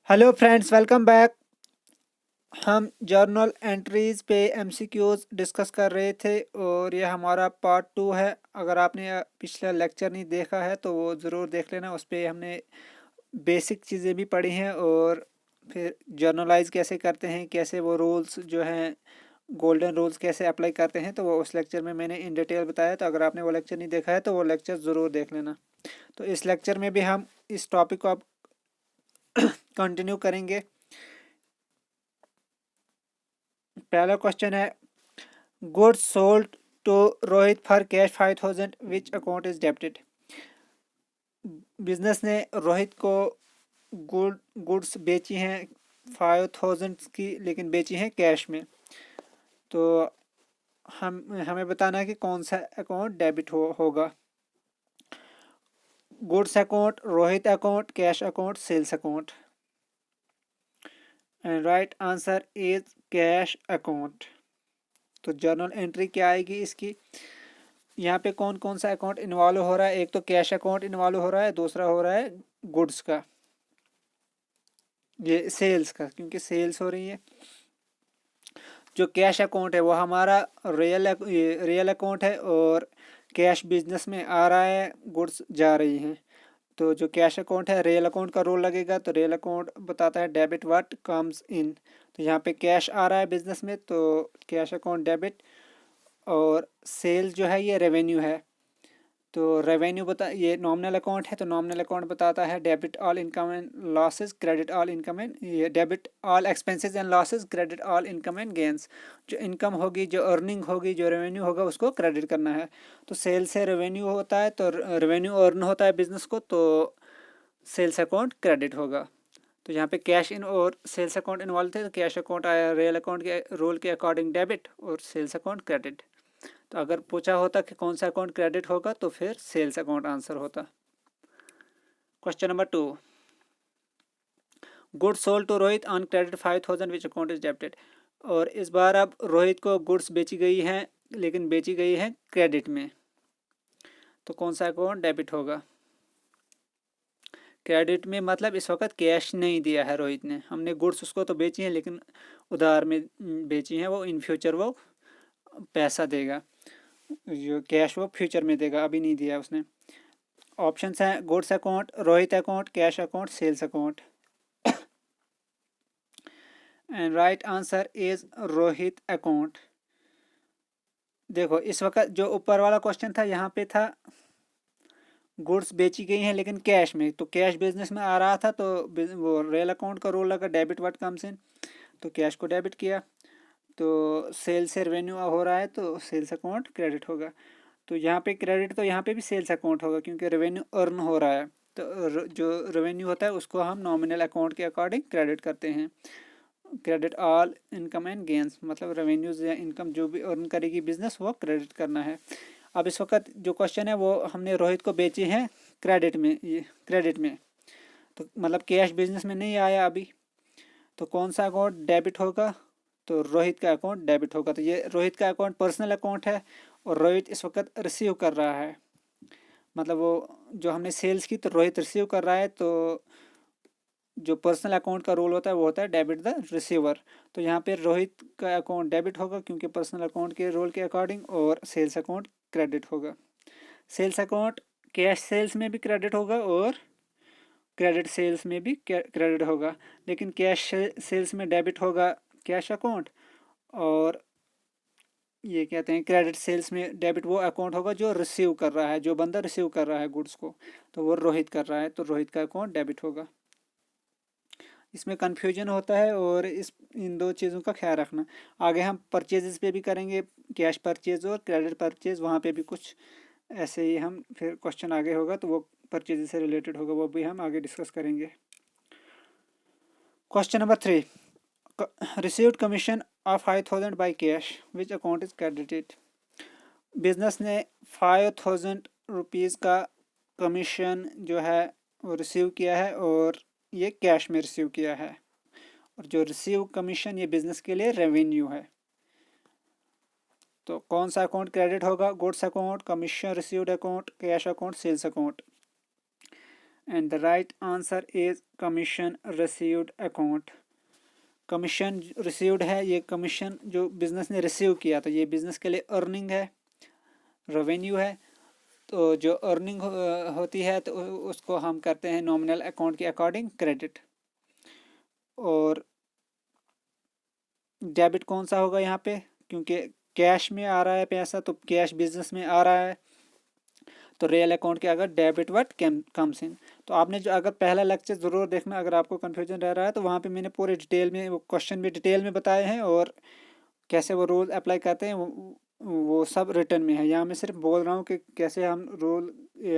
Hello friends, welcome back. हम journal entries पे MCQs discuss कर रहे थे और ये हमारा पार्ट 2 है। अगर आपने पिछला लेक्चर नहीं देखा है तो वो ज़रूर देख लेना। उस पे हमने बेसिक चीज़ें भी पढ़ी हैं और फिर जर्नलाइज कैसे करते हैं, कैसे वो रूल्स जो हैं गोल्डन रूल्स कैसे अप्लाई करते हैं, तो वो उस लेक्चर में मैंने इन डिटेल बताया। तो अगर आपने वो लेक्चर नहीं देखा है तो वो लेक्चर ज़रूर देख लेना। तो इस लेक्चर में भी हम इस टॉपिक को अब कंटिन्यू करेंगे। पहला क्वेश्चन है, goods sold to Rohit for cash 5000 which account is debited. Business ने रोहित को गुड्स बेची हैं 5000 की, लेकिन बेची हैं कैश में। तो हमें बताना है कि कौन सा अकाउंट डेबिट होगा। Goods account, Rohit account, cash account, sales account. And right answer is cash account. तो जर्नल एंट्री क्या आएगी इसकी? यहाँ पे कौन कौन सा अकाउंट इन्वॉल्व हो रहा है? एक तो कैश अकाउंट इन्वॉल्व हो रहा है, दूसरा हो रहा है गुड्स का, ये सेल्स का, क्योंकि सेल्स हो रही है। जो कैश अकाउंट है वो हमारा रियल अकाउंट है और कैश बिजनेस में आ रहा है, गुड्स जा रही हैं। तो जो कैश अकाउंट है, रियल अकाउंट का रोल लगेगा। तो रियल अकाउंट बताता है डेबिट व्हाट कम्स इन। तो यहाँ पे कैश आ रहा है बिजनेस में, तो कैश अकाउंट डेबिट। और सेल जो है ये रेवेन्यू है। तो रेवेन्यू ये नॉमिनल अकाउंट है, तो नॉमिनल अकाउंट बताता है debit all income and losses, credit all income and ये debit all expenses and losses, credit all income and gains. जो इनकम होगी, जो अर्निंग होगी, जो रेवेन्यू होगा उसको क्रेडिट करना है। तो सेल से रेवेन्यू होता है, तो रेवेन्यू अर्न होता है बिजनेस को, तो सेल्स अकाउंट क्रेडिट होगा। तो यहाँ पे कैश इन और सेल्स अकाउंट इन्वॉल्व थे, तो कैश अकाउंट आया रियल अकाउंट के रोल के अकॉर्डिंग डेबिट और सेल्स अकाउंट क्रेडिट। तो अगर पूछा होता कि कौन सा अकाउंट क्रेडिट होगा तो फिर सेल्स अकाउंट आंसर होता। Question number 2, goods sold to Rohit on credit 5000 which account is debited. और इस बार अब रोहित को गुड्स बेची गई हैं, लेकिन बेची गई हैं क्रेडिट में। तो कौन सा अकाउंट डेबिट होगा? क्रेडिट में मतलब इस वक्त कैश नहीं दिया है रोहित ने, हमने गुड्स उसको तो बेची हैं लेकिन उधार में बेची हैं। वो इन फ्यूचर वो पैसा देगा, जो कैश वो फ्यूचर में देगा, अभी नहीं दिया उसने। ऑप्शंस हैं goods account, Rohit account, cash account, sales account. And right answer is Rohit account. देखो इस वक्त जो ऊपर वाला क्वेश्चन था यहाँ पे था गुड्स बेची गई हैं लेकिन कैश में, तो कैश बिजनेस में आ रहा था, तो वो रियल अकाउंट का रोल लगा, डेबिट व्हाट कम्स इन, तो कैश को डेबिट किया। तो सेल से रेवेन्यू हो रहा है, तो सेल्स अकाउंट क्रेडिट होगा। तो यहाँ पे क्रेडिट, तो यहाँ पे भी सेल्स अकाउंट होगा क्योंकि रेवेन्यू अर्न हो रहा है। तो जो रेवेन्यू होता है उसको हम नॉमिनल अकाउंट के अकॉर्डिंग क्रेडिट करते हैं। Credit all income and gains, मतलब रेवेन्यूज या इनकम जो भी अर्न करेगी बिजनेस वो क्रेडिट करना है। अब इस वक्त जो क्वेश्चन है वो हमने रोहित को बेचे हैं क्रेडिट में, ये क्रेडिट में, तो मतलब कैश बिजनेस में नहीं आया अभी। तो कौन सा अकाउंट डेबिट होगा? तो रोहित का अकाउंट डेबिट होगा। तो ये रोहित का अकाउंट पर्सनल अकाउंट है और रोहित इस वक्त रिसीव कर रहा है, मतलब वो जो हमने सेल्स की तो रोहित रिसीव कर रहा है। तो जो पर्सनल अकाउंट का रोल होता है वो होता है डेबिट द रिसीवर। तो यहाँ पे रोहित का अकाउंट डेबिट होगा क्योंकि पर्सनल अकाउंट के रोल के अकॉर्डिंग, और सेल्स अकाउंट क्रेडिट होगा। सेल्स अकाउंट कैश सेल्स में भी क्रेडिट होगा और क्रेडिट सेल्स में भी क्रेडिट होगा, लेकिन कैश सेल्स में डेबिट होगा कैश अकाउंट, और ये कहते हैं क्रेडिट सेल्स में डेबिट वो अकाउंट होगा जो रिसीव कर रहा है, जो बंदा रिसीव कर रहा है गुड्स को, तो वो रोहित कर रहा है, तो रोहित का अकाउंट डेबिट होगा। इसमें कन्फ्यूजन होता है और इन दो चीज़ों का ख्याल रखना। आगे हम परचेजेस पे भी करेंगे, कैश परचेज और क्रेडिट परचेज, वहाँ पे भी कुछ ऐसे ही हम फिर क्वेश्चन आगे होगा तो वो परचेज से रिलेटेड होगा, वो भी हम आगे डिस्कस करेंगे। Question number 3, received commission of 5000 by cash which account is credited. Business ने 5000 रुपीज़ का कमीशन जो है वो रिसीव किया है और ये कैश में रिसीव किया है, और जो रिसीव कमीशन ये बिजनेस के लिए रेवेन्यू है। तो कौन सा अकाउंट क्रेडिट होगा? Goods account, commission received account, cash account, sales account. And the right answer is commission received account. Commission received है, ये कमीशन जो बिजनेस ने रिसीव किया, तो ये बिजनेस के लिए अर्निंग है, रेवेन्यू है। तो जो अर्निंग होती है तो उसको हम करते हैं नॉमिनल अकाउंट के अकॉर्डिंग क्रेडिट। और डेबिट कौन सा होगा यहाँ पे, क्योंकि कैश में आ रहा है पैसा, तो कैश बिजनेस में आ रहा है, तो रियल अकाउंट के अगर डेबिट व्हाट कम्स इन। तो आपने जो अगर पहला लेक्चर ज़रूर देखना, अगर आपको कन्फ्यूजन रह रहा है तो वहाँ पे मैंने पूरे डिटेल में वो क्वेश्चन भी डिटेल में बताए हैं, और कैसे वो रूल अप्लाई करते हैं वो सब रिटर्न में है। यहाँ मैं सिर्फ बोल रहा हूँ कि कैसे हम रूल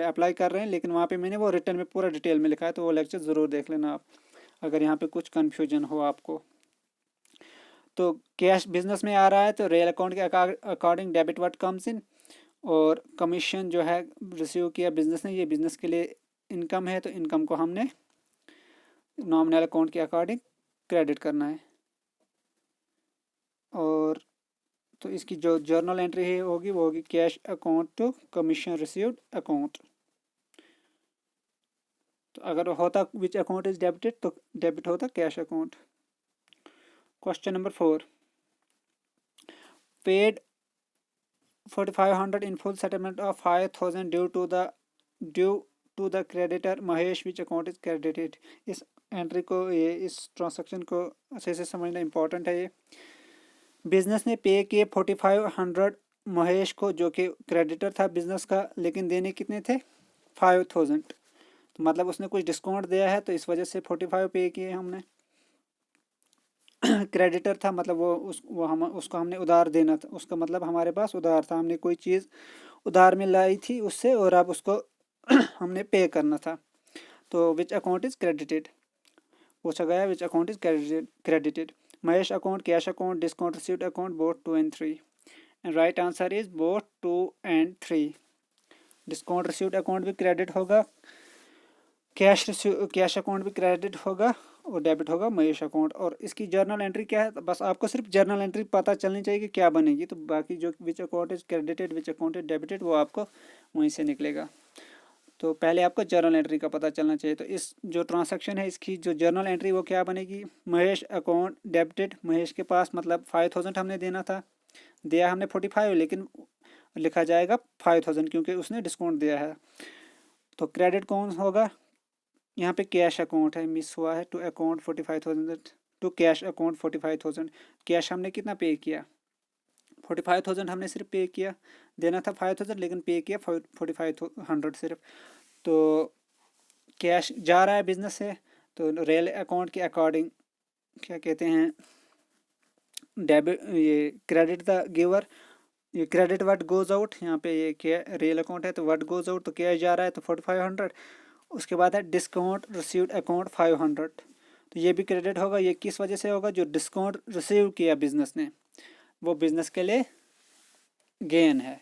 अप्लाई कर रहे हैं, लेकिन वहाँ पे मैंने वो रिटर्न में पूरा डिटेल में लिखा है, तो वो लेक्चर ज़रूर देख लेना आप, अगर यहाँ पे कुछ कन्फ्यूजन हो आपको। तो कैश बिजनेस में आ रहा है तो रियल अकाउंट के अकॉर्डिंग डेबिट व्हाट कम्स इन, और कमीशन जो है रिसीव किया बिजनेस ने, ये बिजनेस के लिए इनकम है, तो इनकम को हमने नॉमिनल अकाउंट के अकॉर्डिंग क्रेडिट करना है। और तो इसकी जो जर्नल एंट्री है होगी वो होगी cash account to commission received account. तो अगर होता विच अकाउंट इज डेबिटेड, तो डेबिट होता cash account. Question number 4, paid 4500 in full settlement of 5000 due to the creditor Mahesh, which account is credited। इस एंट्री को, ये इस ट्रांजैक्शन को अच्छे से समझना इंपॉर्टेंट है। ये बिजनेस ने पे किए 4500 महेश को, जो कि क्रेडिटर था बिजनेस का, लेकिन देने कितने थे 5000। तो मतलब उसने कुछ डिस्काउंट दिया है, तो इस वजह से 45 पे किए हमने। क्रेडिटर था, मतलब वो हम उसको हमने उधार देना था, उसका मतलब हमारे पास उधार था, हमने कोई चीज़ उधार में लाई थी उससे, और अब उसको हमने पे करना था। तो विच अकाउंट इज क्रेडिटेड पूछा गया, विच account is credited. Mahesh account, cash account, discount received account, both 2 and 3। And right answer is both 2 and 3। Discount received account भी क्रेडिट होगा, कैश अकाउंट भी क्रेडिट होगा, और डेबिट होगा महेश अकाउंट। और इसकी जर्नल एंट्री क्या है, तो बस आपको सिर्फ जर्नल एंट्री पता चलनी चाहिए कि क्या बनेगी, तो बाकी जो विच account is credited, which account is debited, वो आपको वहीं से निकलेगा। तो पहले आपको जर्नल एंट्री का पता चलना चाहिए। तो इस जो ट्रांजैक्शन है इसकी जो जर्नल एंट्री वो क्या बनेगी, महेश अकाउंट डेबिटेड, महेश के पास मतलब 5000 हमने देना था, दिया हमने 45, लेकिन लिखा जाएगा 5000 क्योंकि उसने डिस्काउंट दिया है। तो क्रेडिट कौन होगा, यहाँ पे कैश अकाउंट है, मिस हुआ है, to account 45,000, to cash account 45,000। Cash हमने कितना पे किया 45,000 हमने सिर्फ पे किया, देना था 5000 लेकिन पे किया 4500 सिर्फ। तो कैश जा रहा है बिजनेस से, तो रियल अकाउंट के अकॉर्डिंग क्या कहते हैं, डेबिट, ये क्रेडिट द गिवर, ये क्रेडिट व्हाट गोज आउट, यहाँ पे ये क्या रियल अकाउंट है तो व्हाट गोज आउट, तो कैश जा रहा है तो 4500। उसके बाद है डिस्काउंट रिसीव्ड अकाउंट 500, तो ये भी क्रेडिट होगा। ये किस वजह से होगा, जो डिस्काउंट रिसीव किया बिजनेस ने वो बिजनेस के लिए गेन है,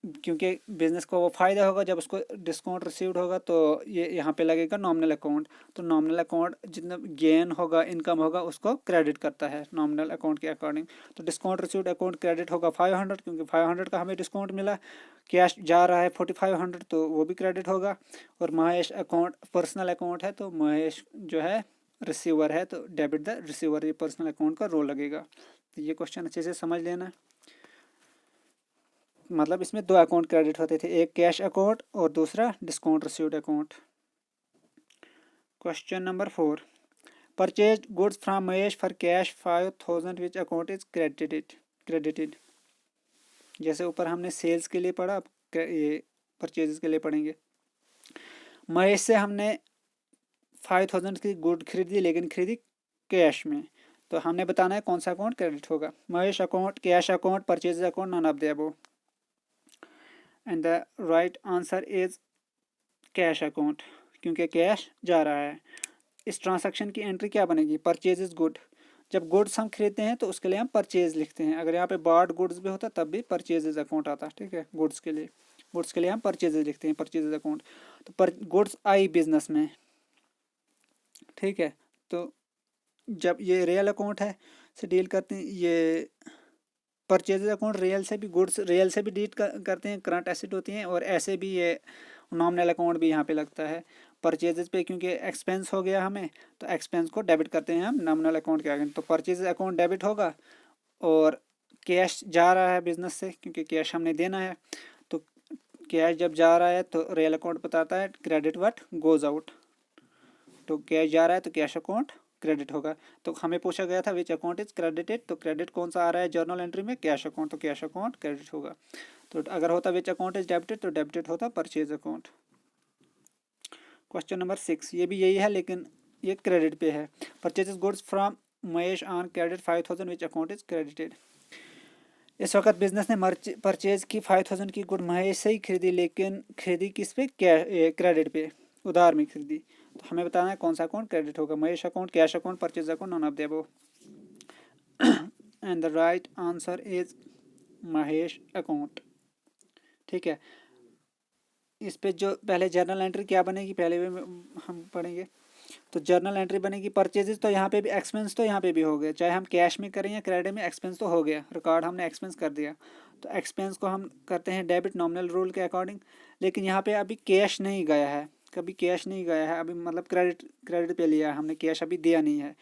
क्योंकि बिजनेस को वो फ़ायदा होगा जब उसको डिस्काउंट रिसीव्ड होगा, तो ये यहाँ पे लगेगा नॉमिनल अकाउंट। तो नॉमिनल अकाउंट जितना गेन होगा, इनकम होगा, उसको क्रेडिट करता है नॉमिनल अकाउंट के अकॉर्डिंग। तो डिस्काउंट रिसीव्ड अकाउंट क्रेडिट होगा 500, क्योंकि 500 का हमें डिस्काउंट मिला। कैश जा रहा है 4500, तो वो भी क्रेडिट होगा। और महेश अकाउंट पर्सनल अकाउंट है, तो महेश जो है रिसीवर है, तो डेबिट द रिसीवर, ये पर्सनल अकाउंट का रोल लगेगा। तो ये क्वेश्चन अच्छे से समझ लेना। मतलब इसमें 2 अकाउंट क्रेडिट होते थे, एक कैश अकाउंट और दूसरा discount received account. Question number 4, purchase goods from Mahesh for cash 5000 which account is credited. जैसे ऊपर हमने सेल्स के लिए पढ़ा, अब ये परचेज के लिए पढ़ेंगे। महेश से हमने 5000 की गुड खरीदी, लेकिन खरीदी कैश में, तो हमने बताना है कौन सा अकाउंट क्रेडिट होगा। Mahesh account, cash account, purchase account, none of the above. And the right answer is cash account, क्योंकि कैश जा रहा है। इस ट्रांजैक्शन की एंट्री क्या बनेगी, परचेज इज गुड। जब गुड्स हम खरीदते हैं तो उसके लिए हम परचेज लिखते हैं। अगर यहाँ पे बॉट गुड्स भी होता तब भी परचेज अकाउंट आता, ठीक है। गुड्स के लिए हम परचेज लिखते हैं, परचेज अकाउंट। तो पर गुड्स आई बिजनेस में, ठीक है। तो जब ये रियल अकाउंट है से डील करते हैं, ये परचेज अकाउंट रियल से भी, गुड्स रियल से भी डील करते हैं, करंट एसेट होती हैं, और ऐसे भी ये नॉमिनल अकाउंट भी यहाँ पे लगता है। परचेजेस पे क्योंकि एक्सपेंस हो गया हमें, तो एक्सपेंस को डेबिट करते हैं हम नॉमिनल अकाउंट के आगे। तो परचेज अकाउंट डेबिट होगा और कैश जा रहा है बिजनेस से क्योंकि कैश हमने देना है। तो कैश जब जा रहा है तो रियल अकाउंट बताता है क्रेडिट व्हाट गोज आउट। तो कैश जा रहा है तो कैश अकाउंट क्रेडिट होगा। तो हमें पूछा गया था विच अकाउंट इज क्रेडिटेड, तो क्रेडिट कौन सा आ रहा है जर्नल एंट्री में, कैश अकाउंट, तो कैश अकाउंट क्रेडिट होगा। तो अगर होता विच अकाउंट इज डेबिटेड तो डेबिटेड होता परचेज अकाउंट। क्वेश्चन नंबर 6 ये भी यही है लेकिन ये क्रेडिट पे है। Purchase goods from Mahesh on credit 5000 which account is credited. इस वक्त बिजनेस ने परचेज की 5000 की गुड महेश से ही खरीदी, लेकिन खरीदी किस पे, क्रेडिट पे, उधार में खरीदी। तो हमें बताना है कौन सा अकाउंट क्रेडिट होगा, Mahesh account, cash account, purchase account, none of the above. And the right answer is Mahesh account. ठीक है, इस पे जो पहले जर्नल एंट्री क्या बनेगी पहले भी हम पढ़ेंगे। तो जर्नल एंट्री बनेगी परचेजेस, तो यहाँ पे भी एक्सपेंस तो यहाँ पे भी हो गया, चाहे हम कैश में करें या क्रेडिट में, एक्सपेंस तो हो गया, रिकॉर्ड हमने एक्सपेंस कर दिया। तो एक्सपेंस को हम करते हैं डेबिट नॉमिनल रूल के अकॉर्डिंग। लेकिन यहाँ पे अभी कैश नहीं गया है, कभी कैश नहीं गया है अभी, मतलब क्रेडिट पे लिया है हमने, कैश अभी दिया नहीं है।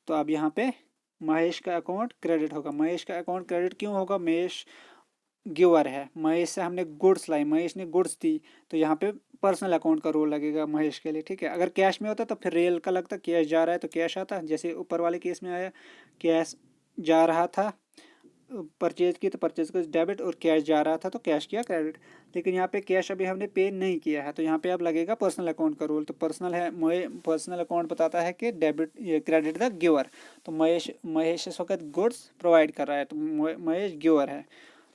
तो अब यहाँ पे महेश का अकाउंट क्रेडिट होगा। महेश का अकाउंट क्रेडिट क्यों होगा, महेश गिवर है, महेश से हमने गुड्स लाई, महेश ने गुड्स दी, तो यहाँ पे पर्सनल अकाउंट का रोल लगेगा महेश के लिए। ठीक है, अगर कैश में होता तो फिर रियल का लगता, कैश जा रहा है तो कैश आता, जैसे ऊपर वाले केस में आया, कैश जा रहा था परचेज की तो परचेज को डेबिट, और कैश जा रहा था तो कैश किया क्रेडिट। लेकिन यहाँ पे कैश अभी हमने पे नहीं किया है, तो यहाँ पे अब लगेगा पर्सनल अकाउंट का रोल। तो पर्सनल है, पर्सनल अकाउंट बताता है कि डेबिट, ये क्रेडिट द गिवर। तो महेश इस वक्त गुड्स प्रोवाइड कर रहा है, तो महेश गिवर है,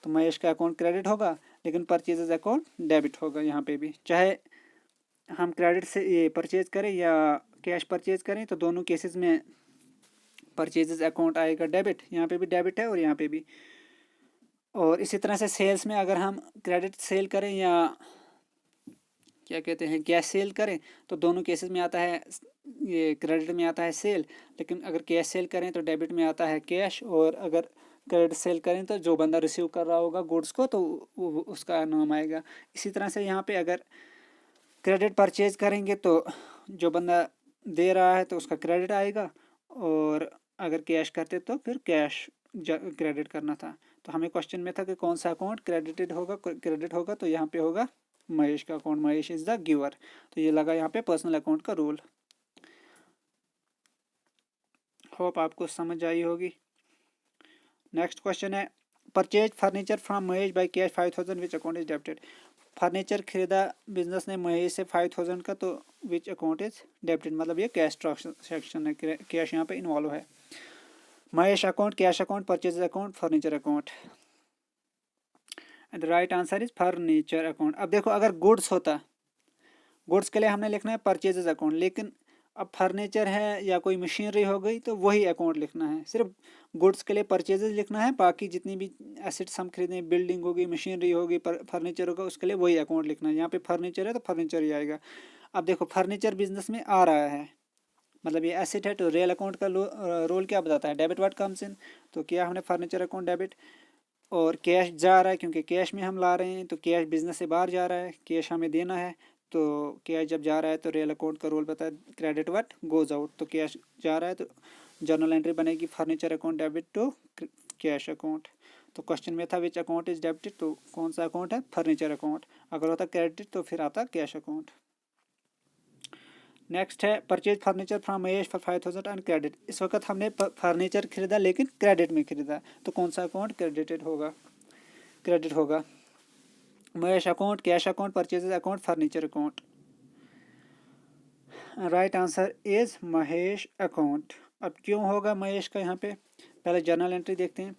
तो महेश का अकाउंट क्रेडिट होगा, लेकिन परचेजेज अकाउंट डेबिट होगा। यहाँ पे भी चाहे हम क्रेडिट से ये परचेज करें या कैश परचेज करें, तो दोनों केसेस में परचेजेज अकाउंट आएगा डेबिट, यहाँ पे भी डेबिट है और यहाँ पे भी। और इसी तरह से सेल्स में अगर हम क्रेडिट सेल करें या क्या कहते हैं कैश सेल करें, तो दोनों केसेस में आता है, ये क्रेडिट में आता है सेल, लेकिन अगर कैश सेल करें तो डेबिट में आता है कैश, और अगर क्रेडिट सेल करें तो जो बंदा रिसीव कर रहा होगा गुड्स को तो उसका नाम आएगा। इसी तरह से यहाँ पे अगर क्रेडिट परचेज करेंगे तो जो बंदा दे रहा है तो उसका क्रेडिट आएगा, और अगर कैश करते तो फिर कैश क्रेडिट करना था। तो हमें क्वेश्चन में था कि कौन सा अकाउंट क्रेडिट होगा, तो यहाँ पे होगा महेश का account, Mahesh is the giver. तो ये लगा यहाँ पे पर्सनल अकाउंट का रूल। होप आपको समझ आई होगी। नेक्स्ट क्वेश्चन है purchase furniture from Mahesh by cash 5000 which account is debited. Furniture खरीदा बिजनेस ने महेश से 5000 का, तो विच अकाउंट इज डेबिटेड, मतलब ये कैश ट्रांजेक्शन है, कैश यहाँ पे इन्वॉल्व है। Mahesh account, cash account, purchase account, furniture account. And the right answer is furniture account. अब देखो अगर गुड्स होता, गुड्स के लिए हमने लिखना है परचेजेज अकाउंट, लेकिन अब फर्नीचर है या कोई मशीनरी हो गई तो वही अकाउंट लिखना है। सिर्फ गुड्स के लिए परचेजेज लिखना है, बाकी जितनी भी एसेट्स हम खरीदें, बिल्डिंग होगी, मशीनरी होगी, फर्नीचर होगा, उसके लिए वही अकाउंट लिखना है। यहाँ पे फर्नीचर है तो फर्नीचर ही आएगा। अब देखो फर्नीचर बिजनेस में आ रहा है, मतलब ये एसेट है, तो रियल अकाउंट का रोल क्या बताता है, डेबिट व्हाट कम्स इन। तो किया हमने फर्नीचर अकाउंट डेबिट, और कैश जा रहा है क्योंकि कैश में हम ला रहे हैं, तो कैश बिजनेस से बाहर जा रहा है, कैश हमें देना है, तो कैश जब जा रहा है तो रियल अकाउंट का रोल बताया क्रेडिट व्हाट गोज आउट। तो कैश जा रहा है तो जर्नल एंट्री बनेगी furniture account debit to cash account. तो क्वेश्चन में था विच अकाउंट इज डेबिटेड, तो कौन सा अकाउंट है, फर्नीचर अकाउंट। अगर होता क्रेडिट तो फिर आता कैश अकाउंट। नेक्स्ट है purchase furniture from Mahesh for 5000 and credit. इस वक्त हमने फर्नीचर खरीदा लेकिन क्रेडिट में खरीदा, तो कौन सा अकाउंट क्रेडिटेड होगा, क्रेडिट होगा। Mahesh account, cash account, purchase account, furniture account. Right answer is Mahesh account. अब क्यों होगा महेश का, यहाँ पे पहले जर्नल एंट्री देखते हैं।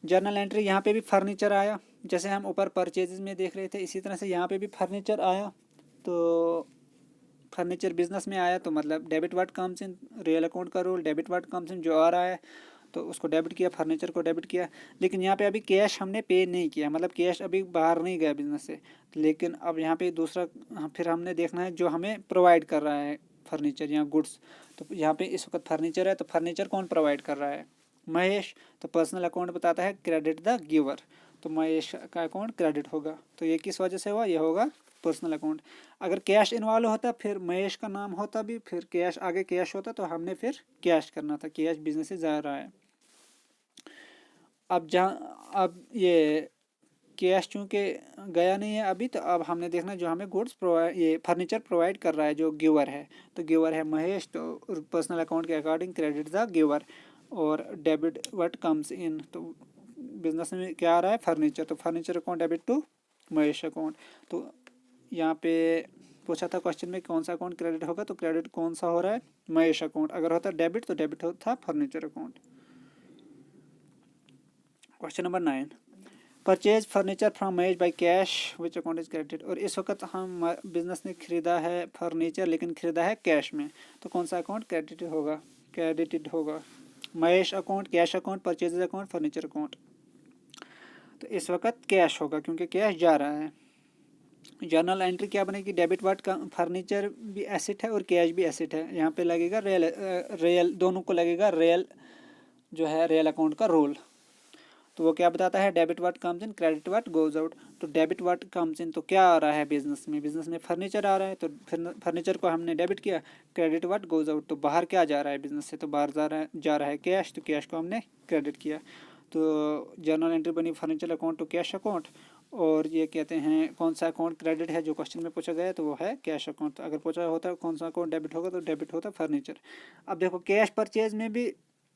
जर्नल एंट्री यहाँ पे भी फर्नीचर आया, जैसे हम ऊपर परचेजेस में देख रहे थे, इसी तरह से यहाँ पे भी फर्नीचर आया, तो फर्नीचर बिजनेस में आया, तो मतलब debit what comes in, real account का role debit what comes in, जो आ रहा है तो उसको डेबिट किया, फर्नीचर को डेबिट किया। लेकिन यहाँ पे अभी कैश हमने पे नहीं किया, मतलब कैश अभी बाहर नहीं गया बिजनेस से। लेकिन अब यहाँ पे दूसरा फिर हमने देखना है जो हमें प्रोवाइड कर रहा है फर्नीचर या गुड्स। तो यहाँ पे इस वक्त फर्नीचर है, तो फर्नीचर कौन प्रोवाइड कर रहा है, महेश। तो पर्सनल अकाउंट बताता है क्रेडिट द गिवर, तो महेश का अकाउंट क्रेडिट होगा। तो ये किस वजह से हुआ, ये होगा पर्सनल अकाउंट। अगर कैश इन्वॉल्व होता फिर महेश का नाम होता भी, फिर कैश आगे कैश होता तो हमने फिर कैश करना था, कैश बिजनेस से जा रहा है। अब ये कैश चूँकि गया नहीं है अभी, तो अब हमने देखना जो हमें गुड्स प्रोवाइड, ये फर्नीचर प्रोवाइड कर रहा है जो गिवर है, तो गिवर है महेश, तो पर्सनल अकाउंट के अकॉर्डिंग क्रेडिट द गिवर और डेबिट व्हाट कम्स इन। तो बिजनेस में क्या आ रहा है, फर्नीचर, तो furniture account debit to Mahesh account. तो यहाँ पे पूछा था क्वेश्चन में कौन सा अकाउंट क्रेडिट होगा, तो क्रेडिट कौन सा हो रहा है, महेश अकाउंट। अगर होता डेबिट तो डेबिट होता furniture account. Question number 9, purchase furniture from Mahesh by cash which account is credited. और इस वक्त हम बिजनेस ने खरीदा है फर्नीचर, लेकिन खरीदा है कैश में, तो कौन सा अकाउंट क्रेडिटेड होगा, Mahesh account, cash account, purchase account, furniture account. तो इस वक्त कैश होगा क्योंकि कैश जा रहा है। जर्नल एंट्री क्या बनेगी, डेबिट वाट का फर्नीचर भी एसेट है और कैश भी एसेट है। यहाँ पे लगेगा रियल दोनों को लगेगा रियल जो है रियल अकाउंट का रोल। तो वो क्या बताता है, debit watt comes in credit what goes out. तो डेबिट वाट कम्स इन तो क्या आ रहा है बिजनेस में फर्नीचर आ रहा है, तो फर्नीचर को हमने डेबिट किया, क्रेडिट वाट गोज आउट तो बाहर क्या जा रहा है बिजनेस से, तो बाहर जा रहा है कैश, तो कैश को हमने क्रेडिट किया। तो जर्नल एंट्री बनी furniture account to cash account. और ये कहते हैं कौन सा अकाउंट क्रेडिट है, जो क्वेश्चन में पूछा गया है तो वो है कैश अकाउंट। अगर पूछा होता कौन सा अकाउंट डेबिट होगा तो डेबिट होता फर्नीचर। अब देखो कैश परचेज में भी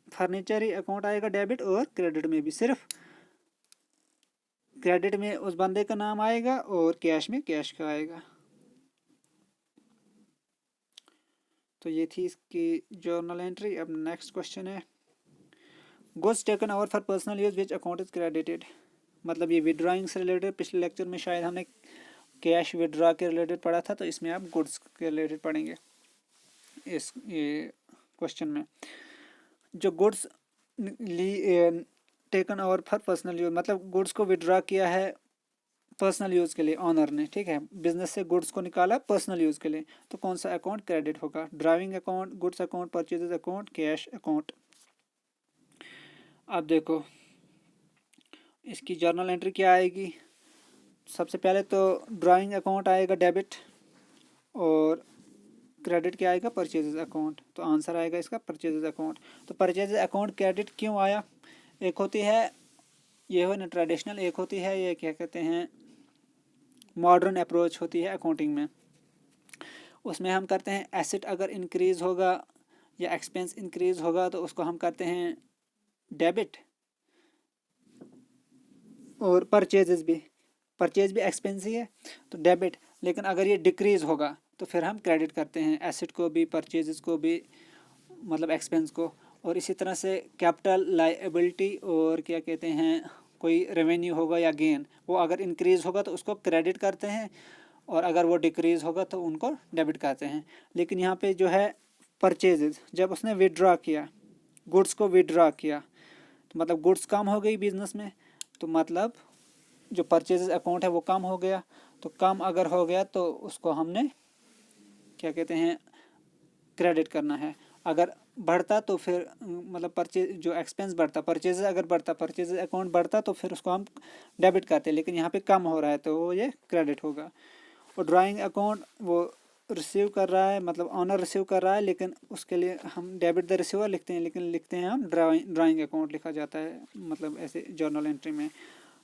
फर्नीचर ही अकाउंट आएगा डेबिट, और क्रेडिट में भी सिर्फ क्रेडिट में उस बंदे का नाम आएगा और कैश में कैश का आएगा। तो ये थी इसकी जर्नल एंट्री। अब नेक्स्ट क्वेश्चन है, goods taken over for personal use which account is credited. मतलब ये विड्रॉइंग से रिलेटेड, पिछले लेक्चर में शायद हमने कैश विड्रॉ के रिलेटेड पढ़ा था, तो इसमें आप गुड्स के रिलेटेड पढ़ेंगे। इस ये क्वेश्चन में जो goods taken over for personal use, मतलब गुड्स को विड्रॉ किया है पर्सनल यूज़ के लिए ऑनर ने, ठीक है, बिजनेस से गुड्स को निकाला पर्सनल यूज़ के लिए, तो कौन सा अकाउंट क्रेडिट होगा, driving account, goods account, purchases account, cash account. अब देखो इसकी जर्नल एंट्री क्या आएगी, सबसे पहले तो ड्राइंग अकाउंट आएगा डेबिट, और क्रेडिट क्या आएगा, परचेजेज अकाउंट। तो आंसर आएगा इसका परचेजेज अकाउंट। तो परचेजेज अकाउंट क्रेडिट क्यों आया, एक होती है ये हो ना ट्रेडिशनल, एक होती है ये क्या कहते हैं मॉडर्न अप्रोच होती है अकाउंटिंग में। उसमें हम करते हैं एसेट अगर इंक्रीज़ होगा या एक्सपेंस इंक्रीज़ होगा तो उसको हम करते हैं डेबिट, और परचेज भी एक्सपेंस ही है तो डेबिट। लेकिन अगर ये डिक्रीज़ होगा तो फिर हम क्रेडिट करते हैं एसेट को भी, परचेजेस को भी, मतलब एक्सपेंस को। और इसी तरह से कैपिटल लायबिलिटी और क्या कहते हैं कोई रेवेन्यू होगा या गेन, वो अगर इंक्रीज़ होगा तो उसको क्रेडिट करते हैं, और अगर वो डिक्रीज़ होगा तो उनको डेबिट करते हैं। लेकिन यहाँ पे जो है परचेजेस, जब उसने विड्रॉ किया, गुड्स को विड्रॉ किया, तो मतलब गुड्स कम हो गई बिजनेस में, तो मतलब जो परचेजेस अकाउंट है वो कम हो गया। तो कम अगर हो गया तो उसको हमने क्या कहते हैं क्रेडिट करना है। अगर बढ़ता तो फिर मतलब परचेज जो एक्सपेंस बढ़ता, परचेज अगर बढ़ता, परचेज अकाउंट बढ़ता तो फिर उसको हम डेबिट करते हैं, लेकिन यहाँ पे कम हो रहा है तो वो ये क्रेडिट होगा। और ड्राइंग अकाउंट वो रिसीव कर रहा है, मतलब ऑनर रिसीव कर रहा है, लेकिन उसके लिए हम डेबिट द रिसीवर लिखते हैं, लेकिन लिखते हैं हम ड्राइंग अकाउंट लिखा जाता है, मतलब ऐसे जर्नल एंट्री में।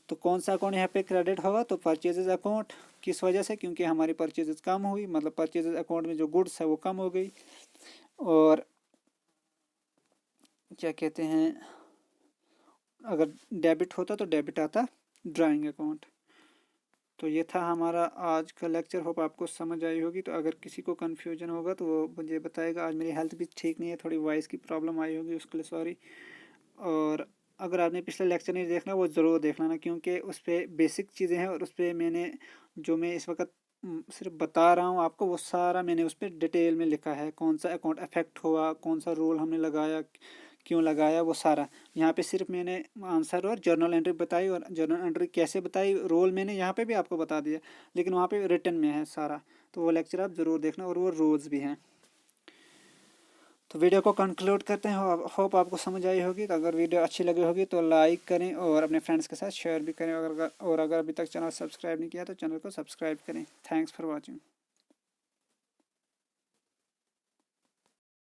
तो कौन सा अकाउंट यहाँ पे क्रेडिट होगा, तो परचेजेज अकाउंट। किस वजह से, क्योंकि हमारी परचेजेज कम हुई, मतलब परचेजेज अकाउंट में जो गुड्स है वो कम हो गई। और क्या कहते हैं अगर डेबिट होता तो डेबिट आता ड्राइंग अकाउंट। तो ये था हमारा आज का लेक्चर, होप आपको समझ आई होगी। तो अगर किसी को कन्फ्यूजन होगा तो वो मुझे बताएगा। आज मेरी हेल्थ भी ठीक नहीं है, थोड़ी वॉइस की प्रॉब्लम आई होगी, उसके लिए सॉरी। और अगर आपने पिछला लेक्चर नहीं देखना वो ज़रूर देख लेना, क्योंकि उस पर बेसिक चीज़ें हैं, और उस पर मैंने जो मैं इस वक्त सिर्फ बता रहा हूँ आपको, वो सारा मैंने उस पर डिटेल में लिखा है, कौन सा अकाउंट अफेक्ट हुआ, कौन सा रोल हमने लगाया, क्यों लगाया, वो सारा। यहाँ पे सिर्फ मैंने आंसर और जर्नल एंट्री बताई, और जर्नल एंट्री कैसे बताई, रोल मैंने यहाँ पे भी आपको बता दिया, लेकिन वहाँ पे रिटन में है सारा। तो वो लेक्चर आप ज़रूर देखना, और वो रोज़ भी हैं। तो वीडियो को कंक्लूड करते हैं। होप आपको समझ आई होगी। तो अगर वीडियो अच्छी लगी होगी तो लाइक करें और अपने फ्रेंड्स के साथ शेयर भी करें। और अगर अभी तक चैनल सब्सक्राइब नहीं किया तो चैनल को सब्सक्राइब करें। Thanks for watching.